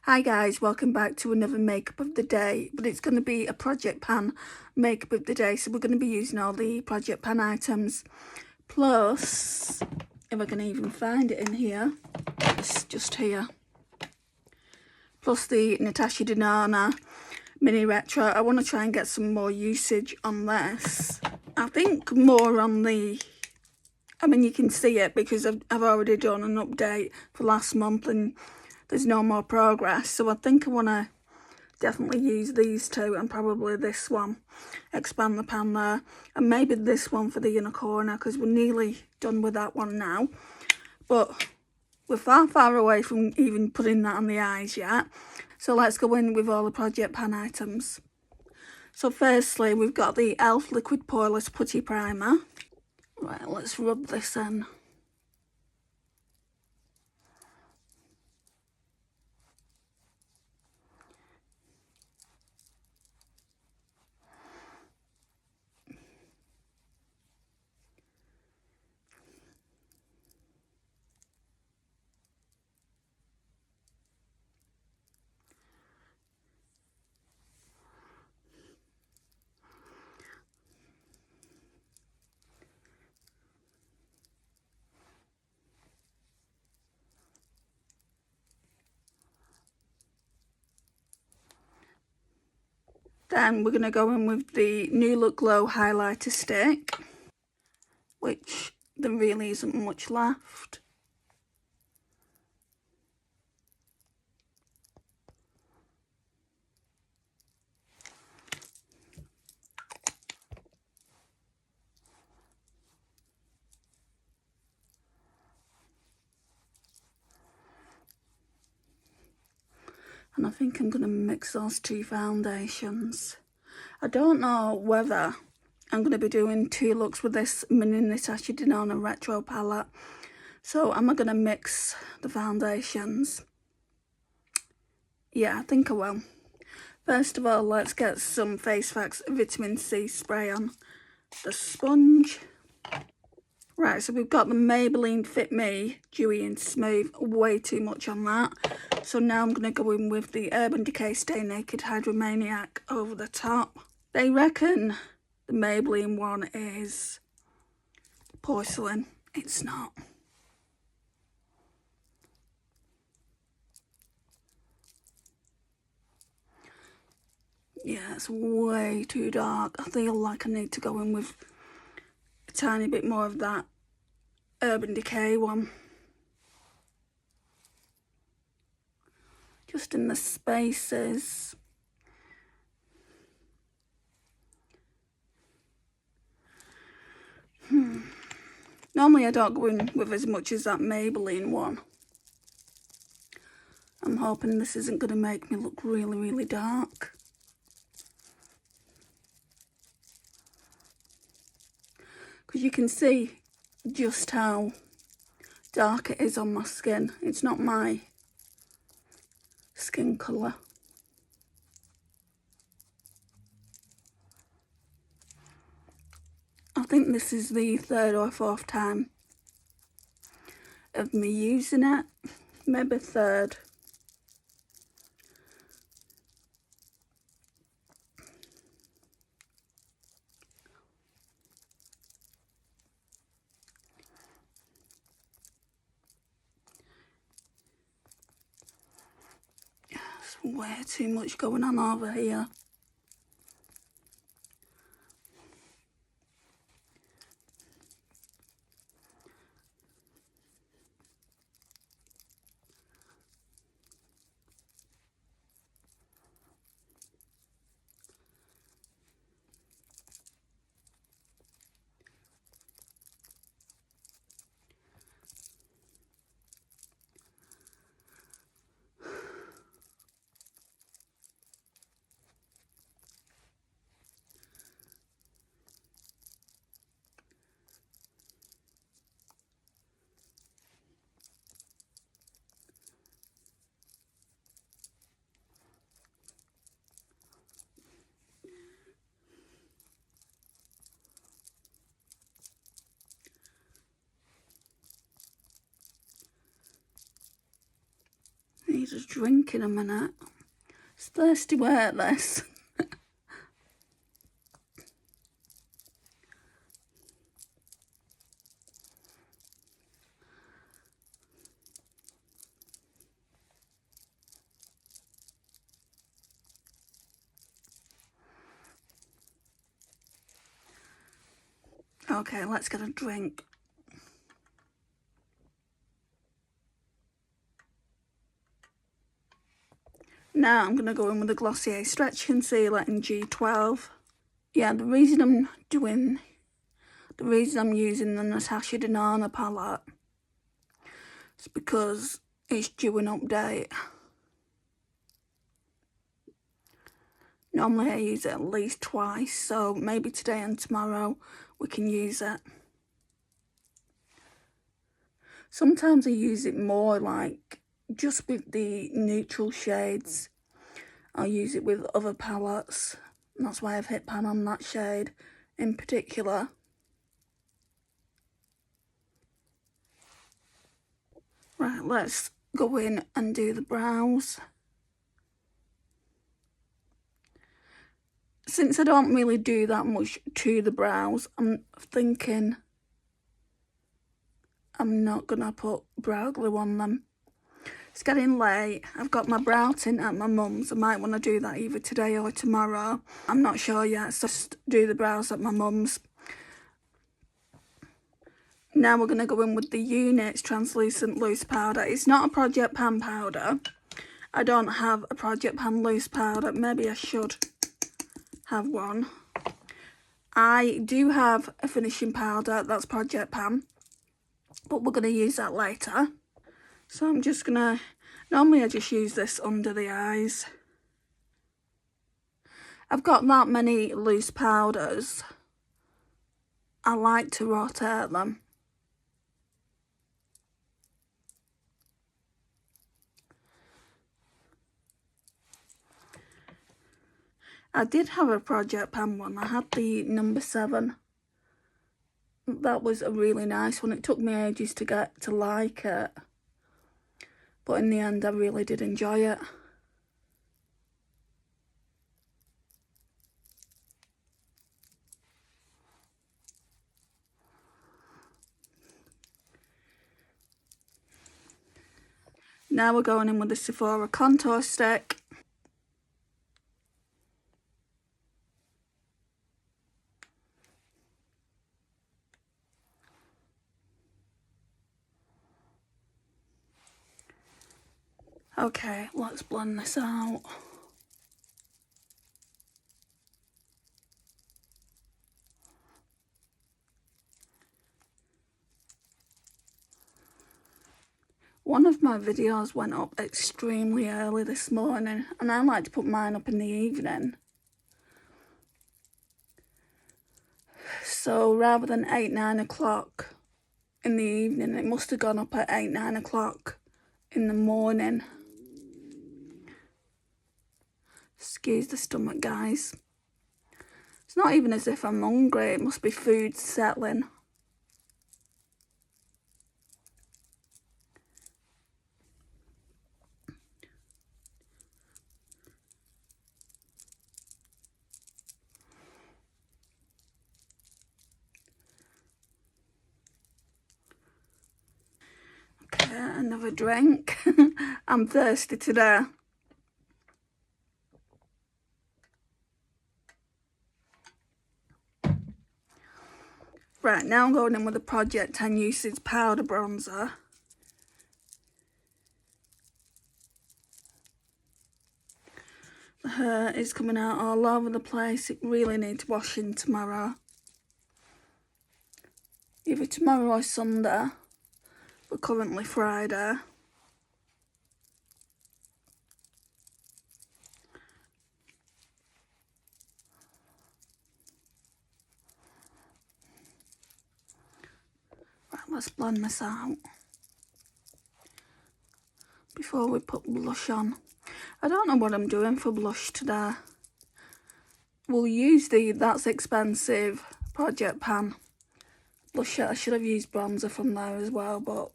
Hi guys, welcome back to another makeup of the day, but it's going to be a project pan makeup of the day, so we're going to be using all the project pan items, plus, if I can even find it in here, it's just here, plus the Natasha Denona mini retro. I want to try and get some more usage on this. I think more on the, you can see it because I've already done an update for last month and there's no more progress, so I think I want to definitely use these two and probably this one, expand the pan there, and maybe this one for the inner corner because we're nearly done with that one now, but we're far away from even putting that on the eyes yet. So let's go in with all the project pan items. So firstly, we've got the e.l.f. Liquid Poreless Putty Primer. Right, let's rub this in. Then we're going to go in with the New Look Glow highlighter stick, which there really isn't much left. And I think I'm going to mix those two foundations. I don't know whether I'm going to be doing two looks with this mini Natasha Denona retro palette. So am I going to mix the foundations? Yeah, I think I will. First of all, let's get some Face Facts Vitamin C spray on the sponge. Right, so we've got the Maybelline Fit Me Dewy and Smooth, way too much on that. So now I'm going to go in with the Urban Decay Stay Naked Hydromaniac over the top. They reckon the Maybelline one is porcelain. It's not. Yeah, it's way too dark. I feel like I need to go in with a tiny bit more of that Urban Decay one. Just in the spaces. Normally I don't go in with as much as that Maybelline one. I'm hoping this isn't going to make me look really dark. Because you can see just how dark it is on my skin. It's not my skin colour. I think this is the third or fourth time of me using it. Maybe third. There's way too much going on over here. need a drink in a minute. It's thirsty work, this. Okay, let's get a drink. Now I'm going to go in with the Glossier Stretch Concealer in G12. Yeah, the reason I'm using the Natasha Denona palette is because it's due an update. Normally I use it at least twice, so maybe today and tomorrow we can use it. Sometimes I use it more like just with the neutral shades. I'll use it with other palettes. And that's why I've hit pan on that shade in particular. Right, let's go in and do the brows. Since I don't really do that much to the brows, I'm thinking I'm not going to put brow glue on them. It's getting late. I've got my brow tint at my mum's. I might want to do that either today or tomorrow. I'm not sure yet, so just do the brows at my mum's. Now we're going to go in with the Units Translucent Loose Powder. It's not a Project Pan powder. I don't have a Project Pan loose powder. Maybe I should have one. I do have a finishing powder. That's Project Pan. But we're going to use that later. So I'm just going to... Normally I just use this under the eyes. I've got that many loose powders. I like to rotate them. I did have a Project Pan one. I had the number 7. That was a really nice one. It took me ages to get to like it. But in the end, I really did enjoy it. Now we're going in with the Sephora Contour Stick. Okay, let's blend this out. One of my videos went up extremely early this morning, and I like to put mine up in the evening. So rather than 8-9 o'clock in the evening, it must have gone up at 8-9 o'clock in the morning. Excuse the stomach, guys. It's not even as if I'm hungry. It must be food settling. Okay, another drink. I'm thirsty today. Right, now I'm going in with the Project 10 Usage Powder Bronzer. The hair is coming out all over the place. It really needs washing tomorrow. Either tomorrow or Sunday. But currently Friday. Right, let's blend this out before we put blush on. I don't know what I'm doing for blush today. We'll use the That's Expensive Project Pan blusher. I should have used bronzer from there as well, but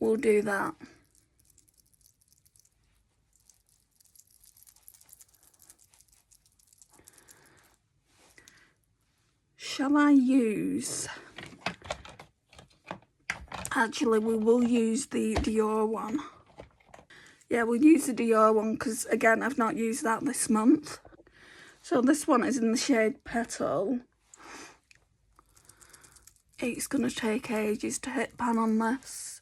we'll do that. shall I use... Actually, we will use the Dior one. Yeah, we'll use the Dior one because, again, I've not used that this month. So this one is in the shade Petal. It's going to take ages to hit pan on this.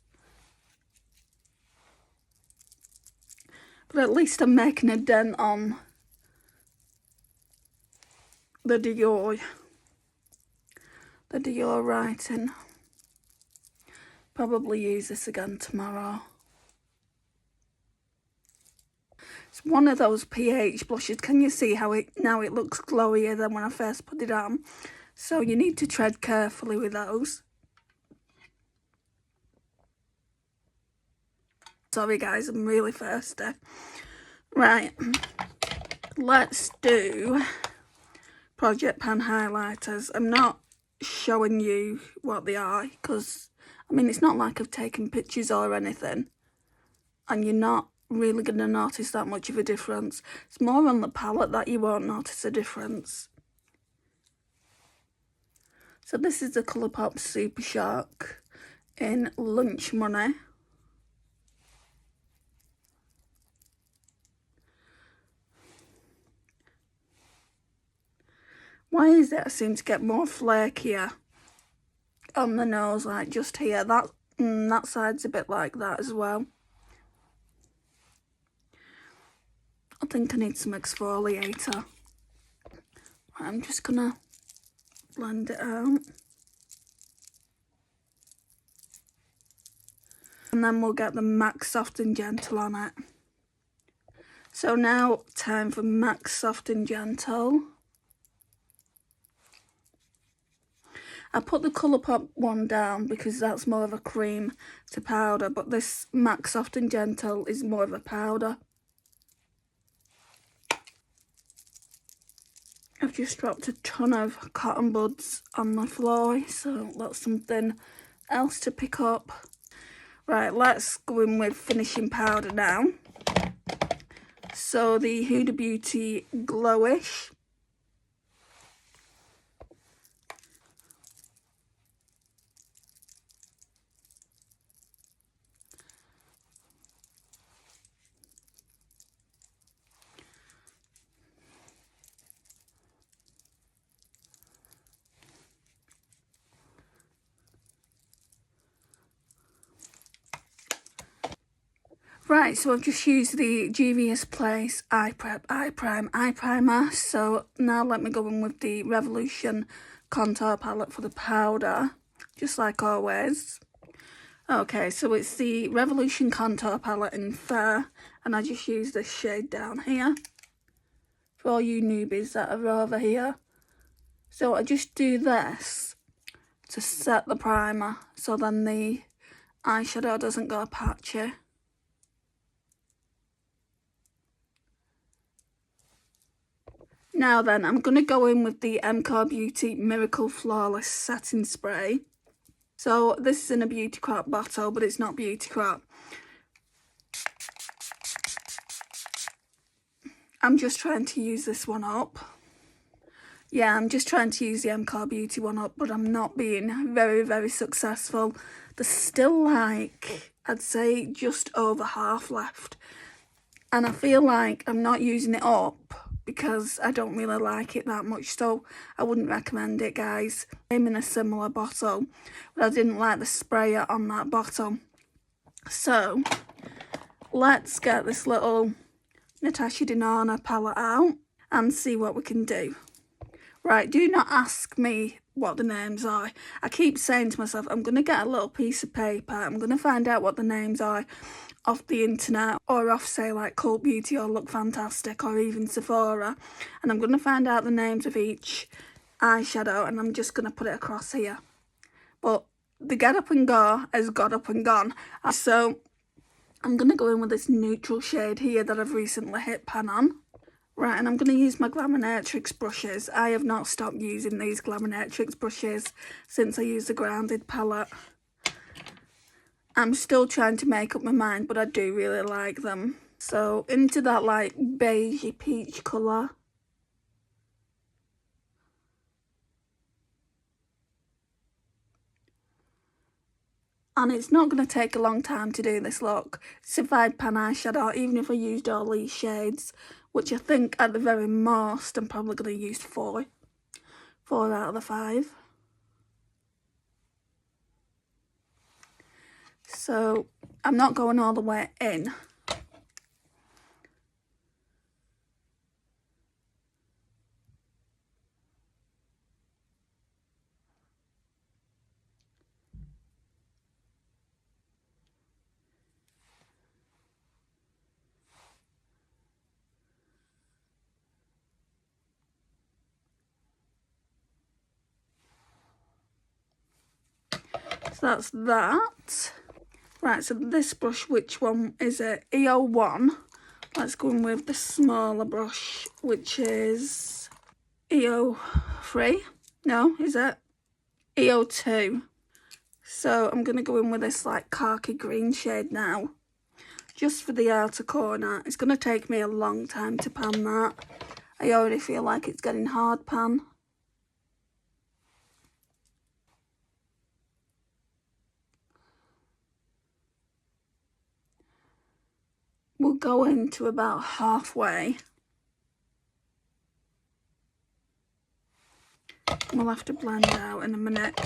But at least I'm making a dent on the Dior writing. Probably use this again tomorrow. It's one of those pH blushes. Can you see how it looks glowier than when I first put it on? So you need to tread carefully with those. Sorry guys, I'm really thirsty. Right, let's do Project Pan highlighters. I'm not showing you what they are because, I mean, it's not like I've taken pictures or anything, and you're not really going to notice that much of a difference. It's more on the palette that you won't notice a difference. So this is the Colourpop Super Shock in Lunch Money. Why is it I seem to get more flakier on the nose, like just here? That side's a bit like that as well. I think I need some exfoliator. I'm just gonna blend it out. And then we'll get the MAC Soft and Gentle on it. So now, time for MAC Soft and Gentle. I put the Colourpop one down because that's more of a cream to powder, but this MAC Soft and Gentle is more of a powder. I've just dropped a ton of cotton buds on my floor, so that's something else to pick up. Right, let's go in with finishing powder now. So the Huda Beauty Glowish. Right, so I've just used the Juvia's Place Eye Primer. So now let me go in with the Revolution Contour Palette for the powder, just like always. Okay, so it's the Revolution Contour Palette in Fair, and I just use this shade down here for all you newbies that are over here. So I just do this to set the primer, so then the eyeshadow doesn't go patchy. Now then, I'm going to go in with the MCO Beauty Miracle Flawless Setting Spray. So this is in a Beauty Crop bottle, but it's not Beauty Crop. I'm just trying to use this one up. Yeah, I'm just trying to use the MCO Beauty one up, but I'm not being very, very successful. There's still like, I'd say just over half left. And I feel like I'm not using it up because I don't really like it that much, so I wouldn't recommend it, guys. I'm in a similar bottle, but I didn't like the sprayer on that bottle. So let's get this little Natasha Denona palette out and see what we can do. Right, do not ask me what the names are. I keep saying to myself, I'm going to get a little piece of paper, I'm going to find out what the names are off the internet, or off, say, like Cult Beauty or Look Fantastic or even Sephora, and I'm going to find out the names of each eyeshadow and I'm just going to put it across here. But the Get Up and Go has got up and gone, so I'm going to go in with this neutral shade here that I've recently hit pan on. Right, and I'm going to use my Glaminatrix brushes. I have not stopped using these Glaminatrix brushes since I used the Grounded palette. I'm still trying to make up my mind, but I do really like them. So into that like beigey peach colour. And it's not going to take a long time to do this look. It's a 5-pan eyeshadow, even if I used all these shades, which I think at the very most I'm probably going to use 4 out of the 5. So I'm not going all the way in. So that's that. Right, so this brush, which one is it? EO1. Let's go in with the smaller brush, which is EO3. No, is it? EO2. So I'm going to go in with this like khaki green shade now, just for the outer corner. It's going to take me a long time to pan that. I already feel like it's getting hard pan. We'll go into about halfway. We'll have to blend out in a minute.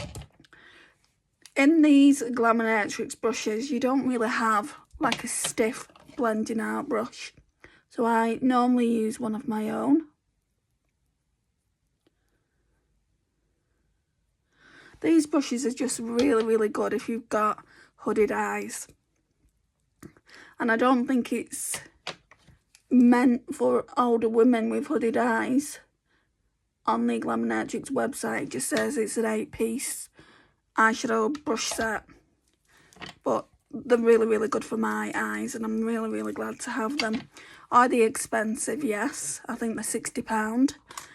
In these Glaminatrix brushes, you don't really have like a stiff blending out brush. So I normally use one of my own. These brushes are just really, really good if you've got hooded eyes. And I don't think it's meant for older women with hooded eyes. On the Glaminatrix website, it just says it's an 8-piece eyeshadow brush set. But they're really, really good for my eyes, and I'm really, really glad to have them. Are they expensive? Yes. I think they're £60.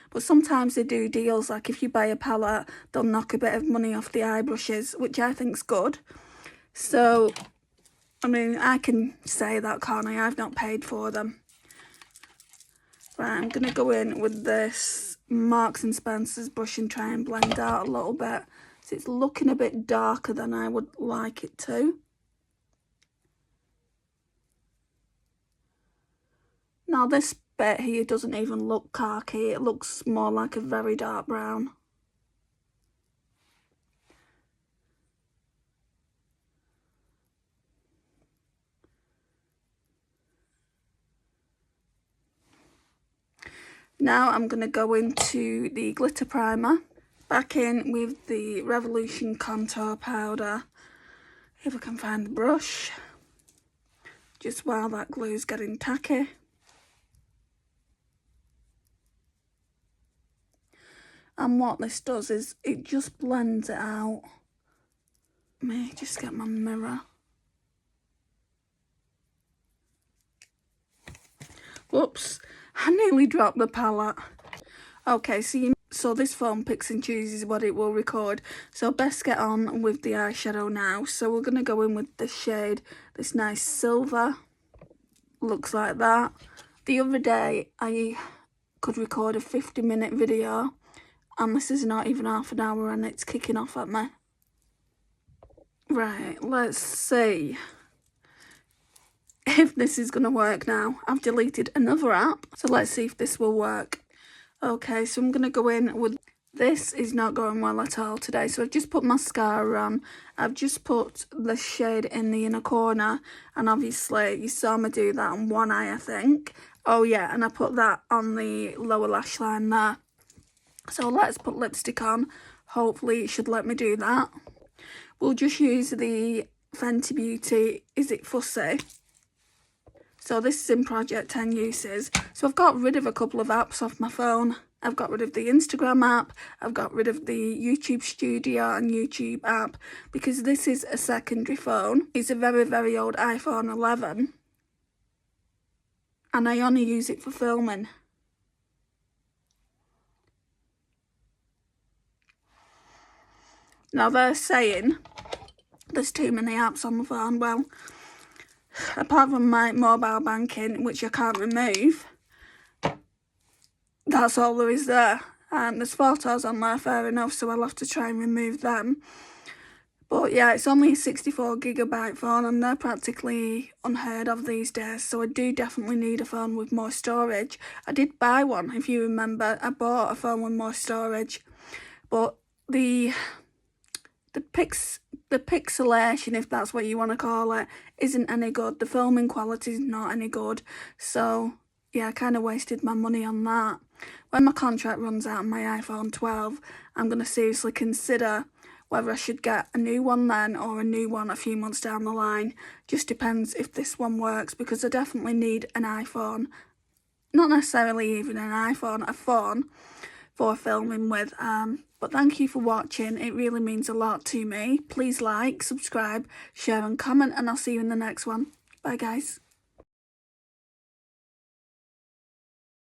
But sometimes they do deals, like if you buy a palette, they'll knock a bit of money off the eye brushes, which I think's good. So, I mean, I can say that, can't I? I've not paid for them. Right, I'm going to go in with this Marks and Spencer's brush and try and blend out a little bit. So it's looking a bit darker than I would like it to. Now this bit here doesn't even look khaki. It looks more like a very dark brown. Now I'm going to go into the glitter primer, back in with the Revolution contour powder, if I can find the brush, just while that glue's getting tacky. And what this does is it just blends it out. Let me just get my mirror. Whoops, I nearly dropped the palette. Okay, so this phone picks and chooses what it will record. So best get on with the eyeshadow now. So we're going to go in with this shade, this nice silver. Looks like that. The other day I could record a 50-minute video, and this is not even half an hour and it's kicking off at me. Right, let's see if this is going to work now. I've deleted another app, so let's see if this will work. Okay, so I'm going to go in with... This is not going well at all today. So I've just put mascara on. I've just put the shade in the inner corner. And obviously, you saw me do that on one eye, I think. Oh, yeah, and I put that on the lower lash line there. So let's put lipstick on. Hopefully, it should let me do that. We'll just use the Fenty Beauty Is It Fussy? So this is in Project 10 Uses. So I've got rid of a couple of apps off my phone. I've got rid of the Instagram app. I've got rid of the YouTube Studio and YouTube app, because this is a secondary phone. It's a very, very old iPhone 11. And I only use it for filming. Now they're saying there's too many apps on the phone. Well, apart from my mobile banking, which I can't remove, that's all there is there. There's photos on there, fair enough, so I'll have to try and remove them. But yeah, it's only a 64GB phone and they're practically unheard of these days, so I do definitely need a phone with more storage. I did buy one, if you remember. I bought a phone with more storage, but the pixelation, if that's what you want to call it, isn't any good. The filming quality is not any good, so yeah, I kind of wasted my money on that. When my contract runs out on my iPhone 12, I'm going to seriously consider whether I should get a new one then or a new one a few months down the line. Just depends if this one works, because I definitely need an iPhone. Not necessarily even an iPhone, a phone for filming with. But thank you for watching. It really means a lot to me. Please like, subscribe, share and comment, and I'll see you in the next one. Bye guys.